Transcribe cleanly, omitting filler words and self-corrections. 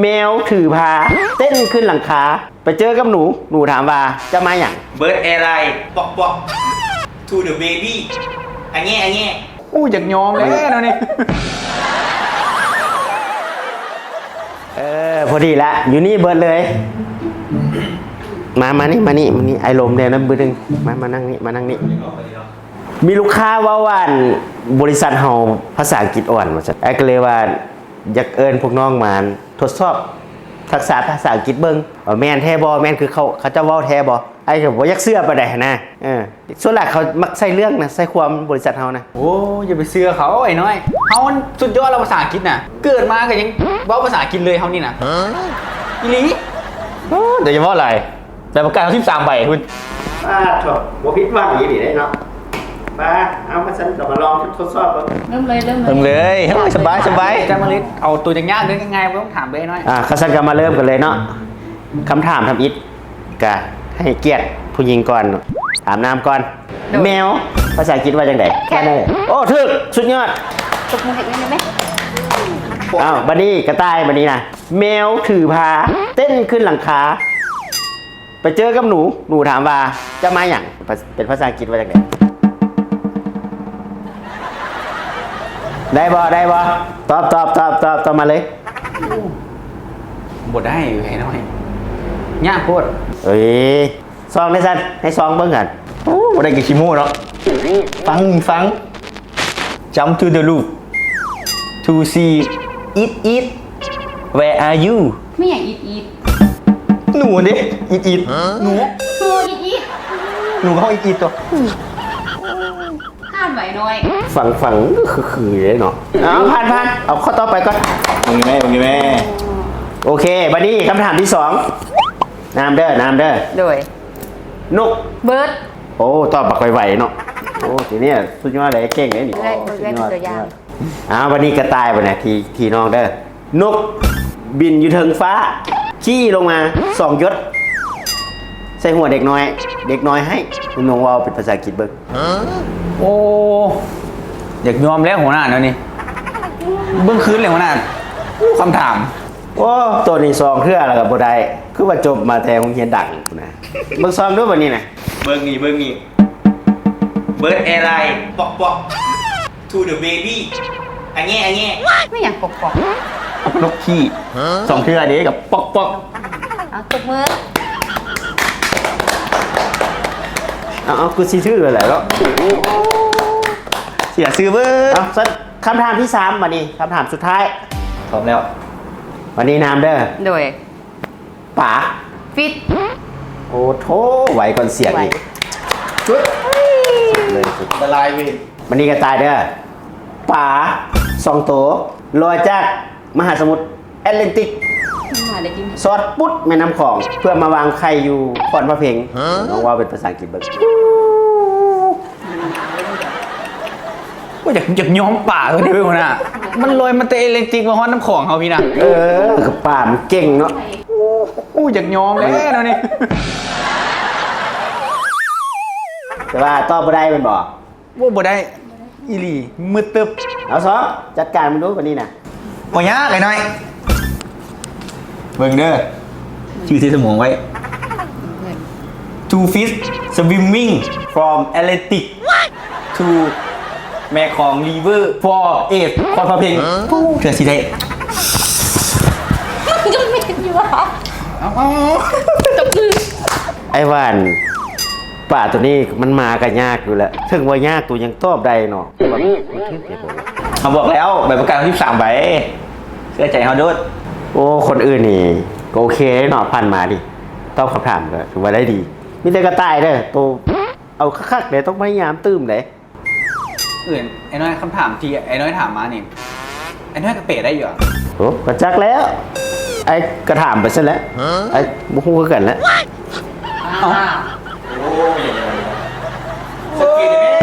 แมวถือพาเต้นขึ้นหลังคาไปเจอกับหนูถามว่าจะมาอย่าง Bird Airline ปอกปอก to the baby อันเงี้ยอู้อยากยอมแล้วนี่พอดีละอยู่นี่เบิร์ดเลยมานี่ไอลมเดียวนะเบิร์ดนึงมานั่งนี่มีลูกค้าว่าบริษัทเฮาภาษาอังกฤษอ่อนว่าซั่นไอ้ก็เลยว่าอยากเอิ้นพวกน้องมาทดสอบทักษะภาษาอังกฤษเบิ่งว่าแม่นแท้บ่แม่นคือเขาจะเว้าแท้บ่ไอ้ก็บ่อยากเชื่อปานใดนะส่วนหลักเขามักใส่เรื่องนะใส่ความบริษัทเฮานะโอ้อย่าไปเชื่อเขาไอ้น้อยเขาสุดยอดแล้วภาษาอังกฤษน่ะเกิดมาก็ยังเว้าภาษาอังกฤษเลยเฮานี่น่ะอีหลีเดี๋ยวจะว่าอะไรแต่ประกาศเอา13ใบคุณป้าถกบ่ผิดหวังอีหลีได้เนาะป้าเอามาฉันมาลองทดสอบเบิ่ง เริ่มเลย สบายจะมาลิดเอาตัวยากๆเลยง่ายๆไม่ต้องถามเลยน้อยข้าสันก็มาเริ่มกันเลยเนาะคำถามทำอิฐกะให้เกียรติผู้หญิงก่อนถามน้ำก่อนแมวภาษาอังกฤษว่าจังไดแค่นั้นเลยโอ้ถึกสุดยอดตบมือให้ได้ไหมอ้าวบัดนี้กระต่ายบัดนี้นะแมวถือพาเต้นขึ้นหลังคาไปเจอกับหนูถามว่าจะมาอย่างเป็นภาษาอังกฤษว่าจังไดได้บ่ตอบมาเลยบ่ได้ไอ้น้อยยากโคตรซองได้สั้นให้ซองเบิ่งกันโอ้บ่ได้กี่ชิโม่เนาะฟัง Jump to the roof to see it where are you ไม่อยากอีทหนูดิอีทหนูอีทหนูเขาอีทตัวข้ามไหวน้อยฟังคือเลยเนาะเอาผ่านเอาข้อต่อไปก่อนมึงแม่โอเคบัดนี้คำถามที่2น้ำเด้อโดยนกเบิร์ดโอ้ตอบบักไหวเนาะโอ้ทีนี้สุดยอดเลยเก่งเลยนี่ได้ตัวอย่างวันนี้กระต่ายวันไหนทีน้องเด้อนกบินอยู่เทิงฟ้าขี้ลงมา2 ยศใส่หัวเด็กน้อยให้น้องว่าเป็นภาษาอังกฤษเบิ่งโอ้อยากยอมแล้วหัวหน้าเนาะนี่เบื้องคืนเลยหัวหน้าคำถามโอ้ตัวนี้ซองเพื่ออะไรกับบ่ได้คือว่าจบมาแต่โรงเรียนดังนะเบิ่งซองด้วยวันนี้นะเบิ่งนี่ Bird Airline ปอกปอก to the baby อันเงี้ยไม่อยากปอกนกขี้2 เทื่อนี้กับปอกเอาตบมือเอากูซีชื่อเลยแหละแล้วเสียซื้อเบิ้งคำถามที่3วันนี้คำถามสุดท้ายพร้อมแล้ววันนี้น้ำเด้อโดยป๋าฟิตโอ้โถไหวก่อนเสียงอีกเลยละลายเว้ยวันนี้ก็ตายเด้อป๋า2 ตัวลอยจากมหาสมุทรแอตแลนติกซอดปุ๊ดแม่น้ำของเพื่อมาวางไข่อยู่ขอนพระเพลงน้องว่าเป็นภาษาอังกฤษเบิ่งว่าอยากย้อมป่าเลยเว้ยหัวหน้ามันลอยมาเตะเลนจิกมาฮอดน้ำของเขาพี่นะกับป่ามันเก่งเนาะอยากย้อมแล้วเนาะนี่แต่ว่าตอบบ่ได้เป็นบ่ว่าบ่ได้อีหลีมืดตึบเอาซอจัดการมันดูวันนี้นะบ่ยากเลยน้อยเบิ่งเด้อชื่อที่สมองไว้ Two fish swimming from Atlantic to แม่ของ River for 8คอนพะเพงเพื่อสิได้ก็ไม่เห็นอยู่หรอตบมือไอ้ว่านป่าตัวนี้มันมากันยากอยู่แล้วถึงว่ายากตัวยังตอบได้เนาะเขาบอกแล้วใบประกาศ13ใบเชื่อใจเขาด้วยโอ้คนอื่นนี่ก็โอเคเนาะพันมาดิตอบคำถามก็ถือว่าได้ดีมีแต่กระต่ายเด้อตัวเอาคักๆเดี๋ยวต้องพยายามตื้มเลยอื่นไอ้น้อยคำถามที่ไอ้น้อยถามมานี่ไอ้น้อยกระเป๋ได้อยู่อ่ะโอ้กระจักแล้วไอ้กระถามไปซะแล้วไอ้บุ้งกันแล้วโอ้ยสกีได้ไหม